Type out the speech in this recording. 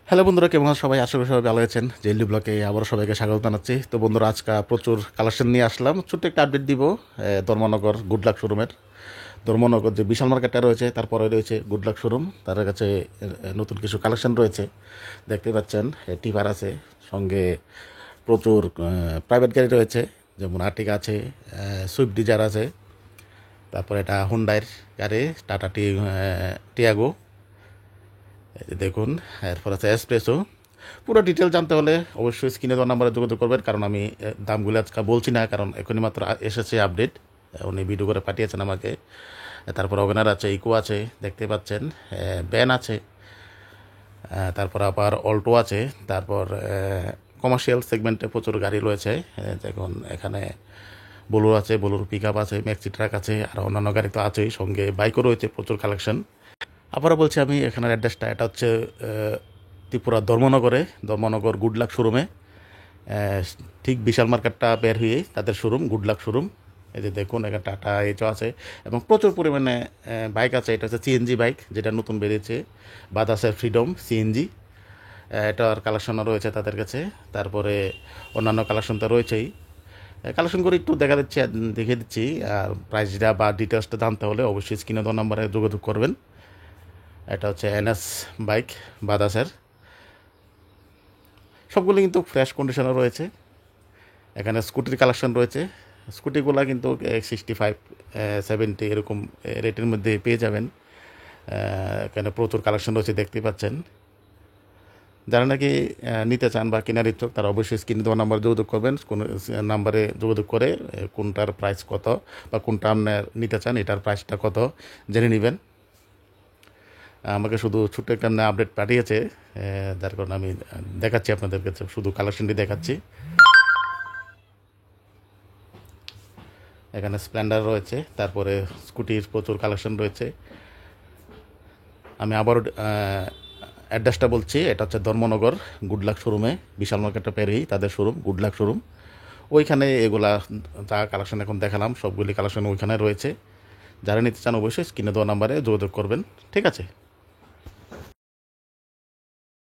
Hello বন্ধুরা, কেমন আছেন সবাই? আশা করি সবাই ভালো আছেন। জেএলডি ব্লকে আবারও সবাইকে স্বাগত জানাচ্ছি। তো বন্ধুরা, আজকে প্রচুর কালেকশন নিয়ে আসলাম। ছোট্ট একটা আপডেট দিব ধর্মনগর গুডলাক শোরুমের। ধর্মনগর যে বিশাল মার্কেটটা রয়েছে, তারপরে রয়েছে গুডলাক শোরুম। তার কাছে নতুন কিছু কালেকশন রয়েছে, দেখতে পাচ্ছেন। টিপার আছে, সঙ্গে প্রচুর প্রাইভেট গাড়ি রয়েছে, যেমন আর্টিকা আছে, সুইফট ডিজায়ার আছে, তারপরে এটা হুন্ডাইয়ের গাড়ি, টাটা টিয়াগো, এই যে দেখুন। এরপর আছে এসপ্রেসো। পুরো ডিটেল জানতে হলে অবশ্যই স্ক্রিনে দেওয়া নাম্বারে যোগাযোগ করবেন, কারণ আমি দামগুলো আজকে বলছি না, কারণ এখনই মাত্র এসেছে আপডেট। উনি ভিডিও করে পাঠিয়েছেন আমাকে। তারপর ওভেনার আছে, ইকো আছে, দেখতে পাচ্ছেন, ব্যান আছে, তারপর আবার অল্টো আছে, তারপর কমার্শিয়াল সেগমেন্টে প্রচুর গাড়ি রয়েছে। দেখুন এখানে বোলেরো আছে, বোলেরো পিক আপ আছে, ম্যাক্সি ট্রাক আছে, আর অন্যান্য গাড়ি তো আছেই, সঙ্গে বাইকও রয়েছে, প্রচুর কালেকশন। আবারও বলছি আমি, এখানের অ্যাড্রেসটা এটা হচ্ছে ত্রিপুরা ধর্মনগর গুডলাক শোরুমে। ঠিক বিশাল মার্কেটটা বের হয়ে তাদের শোরুম, গুডলাক শোরুম। এই যে দেখুন, এখানে টাটা এইচও আছে এবং প্রচুর পরিমাণে বাইক আছে। এটা হচ্ছে সিএনজি বাইক, যেটা নতুন বেরিয়েছে, বাজাজের ফ্রিডম সিএনজি। এটার কালেকশনও রয়েছে তাদের কাছে। তারপরে অন্যান্য কালেকশন তো রয়েছেই। কালেকশন করে একটু দেখে দিচ্ছি। আর প্রাইসটা বা ডিটেলসটা জানতে হলে অবশ্যই স্ক্রিনে দেওয়া নাম্বারে যোগাযোগ করবেন। এটা হচ্ছে এনএস বাইক, বাজাজের। সবগুলো কিন্তু ফ্রেশ কন্ডিশনে রয়েছে। এখানে স্কুটির কালেকশন রয়েছে। স্কুটিগুলো কিন্তু 65, 70 এরকম রেটের মধ্যে পেয়ে যাবেন। এখানে প্রচুর কালেকশন রয়েছে, দেখতে পাচ্ছেন। যারা নাকি নিতে চান বা কেনার ইচ্ছুক, তারা অবশ্যই স্ক্রিনে দেওয়া নাম্বারে যোগাযোগ করবেন। কোন নাম্বারে যোগাযোগ করে কোনটার প্রাইস কত বা কোনটা আপনার নিতে চান, এটার প্রাইসটা কত জেনে নেবেন। আমাকে শুধু ছোট্ট একটা আপডেট পাঠিয়েছে, যার কারণে আমি দেখাচ্ছি আপনাদের কাছে, শুধু কালেকশনটি দেখাচ্ছি। এখানে স্প্লেন্ডার রয়েছে, তারপরে স্কুটির প্রচুর কালেকশন রয়েছে। আমি আবারও অ্যাড্রেসটা বলছি। এটা হচ্ছে ধর্মনগর গুডলাক শোরুমে, বিশাল মার্কেটটা পেরেই তাদের শোরুম, গুডলাক শোরুম। ওইখানে এগুলা যা কালেকশন এখন দেখালাম, সবগুলি কালেকশন ওইখানে রয়েছে। যারা নিতে চান অবশ্যই স্ক্রিনে দেওয়া নাম্বারে যোগাযোগ করবেন। ঠিক আছে।